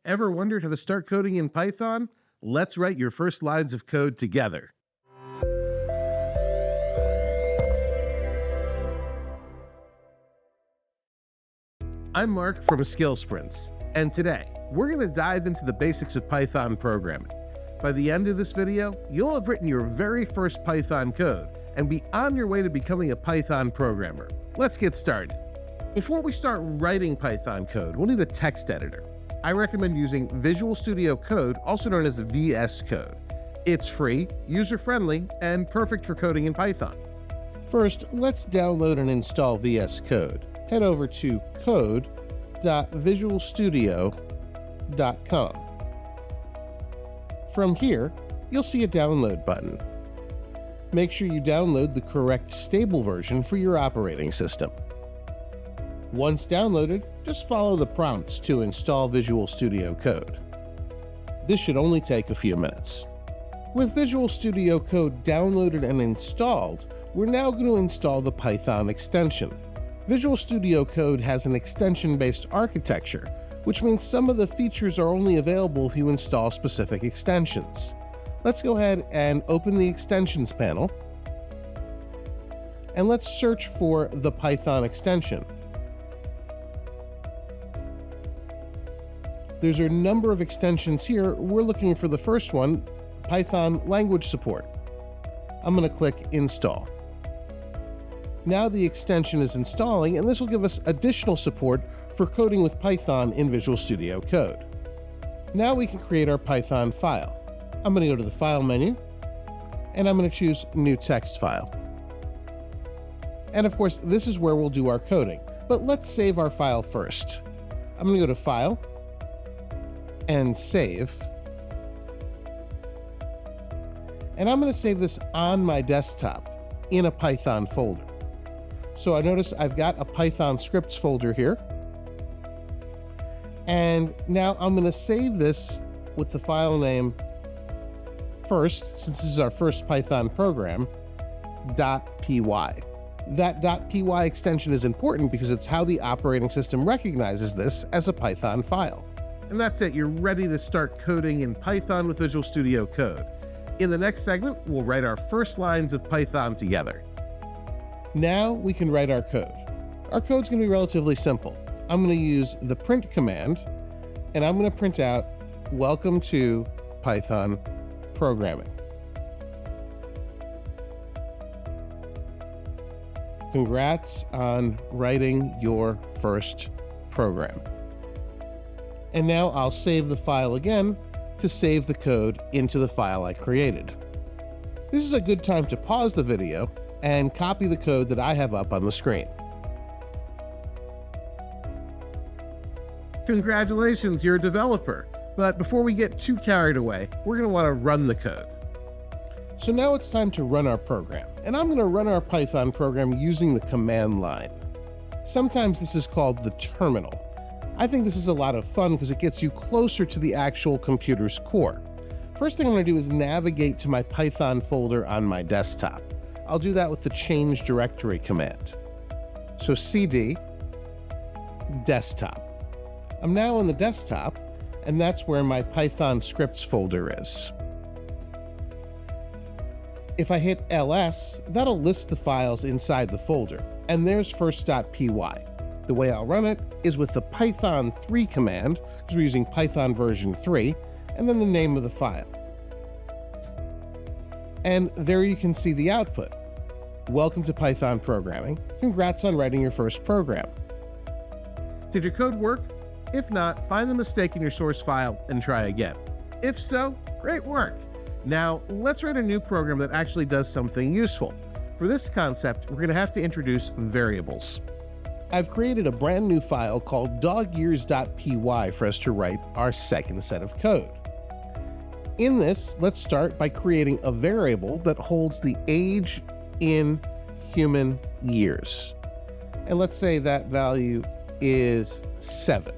Ever wondered how to start coding in Python? Let's write your first lines of code together. I'm Mark from SkillSprints, and today we're going to dive into the basics of Python programming. By the end of this video, you'll have written your very first Python code and be on your way to becoming a Python programmer. Let's get started. Before we start writing Python code, we'll need a text editor. I recommend using Visual Studio Code, also known as VSCode. It's free, user-friendly, and perfect for coding in Python. First, let's download and install VS Code. Head over to code.visualstudio.com. From here, you'll see a download button. Make sure you download the correct stable version for your operating system. Once downloaded, just follow the prompts to install Visual Studio Code. This should only take a few minutes. With Visual Studio Code downloaded and installed, we're now going to install the Python extension. Visual Studio Code has an extension-based architecture, which means some of the features are only available if you install specific extensions. Let's go ahead and open the extensions panel, and let's search for the Python extension. There's a number of extensions here. We're looking for the first one, Python language support. I'm going to click Install. Now the extension is installing, and this will give us additional support for coding with Python in Visual Studio Code. Now we can create our Python file. I'm going to go to the File menu, and I'm going to choose New Text File. And of course, this is where we'll do our coding. But let's save our file first. I'm going to go to File, and Save. And I'm going to save this on my desktop in a Python folder. So I notice I've got a Python scripts folder here. And now I'm going to save this with the file name first, since this is our first Python program, .py. That .py extension is important because it's how the operating system recognizes this as a Python file. And that's it, you're ready to start coding in Python with Visual Studio Code. In the next segment, we'll write our first lines of Python together. Now we can write our code. Our code's going to be relatively simple. I'm going to use the print command, and I'm going to print out, "Welcome to Python Programming." Congrats on writing your first program. And now I'll save the file again to save the code into the file I created. This is a good time to pause the video and copy the code that I have up on the screen. Congratulations, you're a developer. But before we get too carried away, we're going to want to run the code. So now it's time to run our program. And I'm going to run our Python program using the command line. Sometimes this is called the terminal. I think this is a lot of fun because it gets you closer to the actual computer's core. First thing I'm going to do is navigate to my Python folder on my desktop. I'll do that with the change directory command. So cd desktop. I'm now on the desktop, and that's where my Python scripts folder is. If I hit ls, that'll list the files inside the folder, and there's first.py. The way I'll run it is with the Python 3 command, because we're using Python version 3, and then the name of the file. And there you can see the output. Welcome to Python programming. Congrats on writing your first program. Did your code work? If not, find the mistake in your source file and try again. If so, great work. Now, let's write a new program that actually does something useful. For this concept, we're going to have to introduce variables. I've created a brand new file called dogears.py for us to write our second set of code. In this, let's start by creating a variable that holds the age in human years. And let's say that value is 7.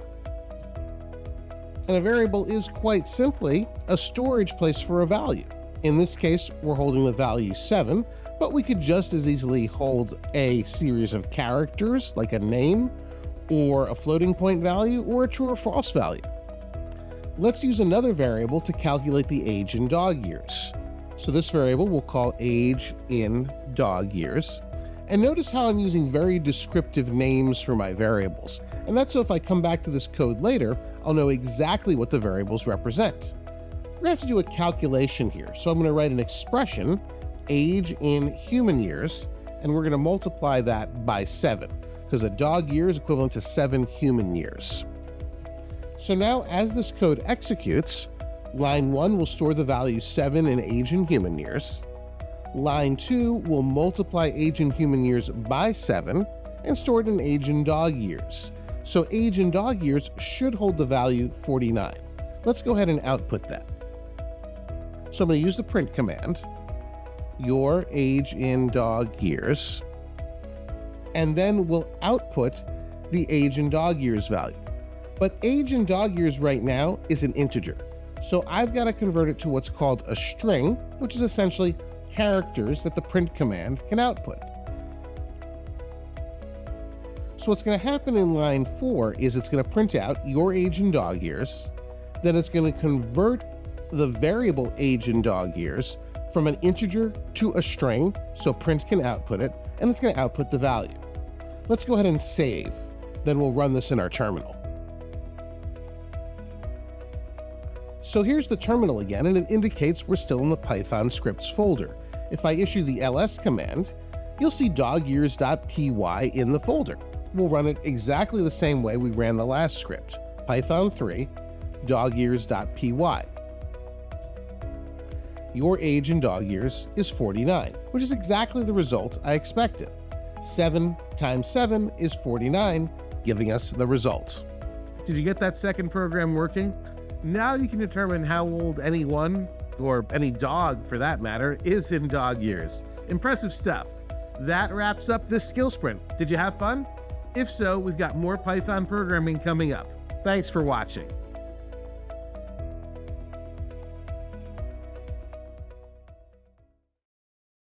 And a variable is quite simply a storage place for a value. In this case, we're holding the value 7, but we could just as easily hold a series of characters like a name, or a floating point value, or a true or false value. let's use another variable to calculate the age in dog years. So this variable we'll call age in dog years. And notice how I'm using very descriptive names for my variables. And that's so if I come back to this code later, I'll know exactly what the variables represent. We're gonna have to do a calculation here. So I'm gonna write an expression, age in human years, and we're gonna multiply that by 7, because a dog year is equivalent to 7 human years. So now as this code executes, line 1 will store the value 7 in age in human years. Line 2 will multiply age in human years by 7 and store it in age in dog years. So age in dog years should hold the value 49. Let's go ahead and output that. So I'm going to use the print command, your age in dog years, and then we'll output the age in dog years value. But age in dog years right now is an integer. So I've got to convert it to what's called a string, which is essentially characters that the print command can output. So what's going to happen in line 4 is it's going to print out your age in dog years, then it's going to convert the variable age in dog years from an integer to a string, so print can output it, and it's going to output the value. Let's go ahead and save, then we'll run this in our terminal. So here's the terminal again, and it indicates we're still in the Python scripts folder. If I issue the ls command, you'll see dogyears.py in the folder. We'll run it exactly the same way we ran the last script, Python 3, dogyears.py. Your age in dog years is 49, which is exactly the result I expected. 7 times 7 is 49, giving us the result. Did you get that second program working? Now you can determine how old anyone, or any dog for that matter, is in dog years. Impressive stuff. That wraps up this skill sprint. Did you have fun? If so, we've got more Python programming coming up. Thanks for watching.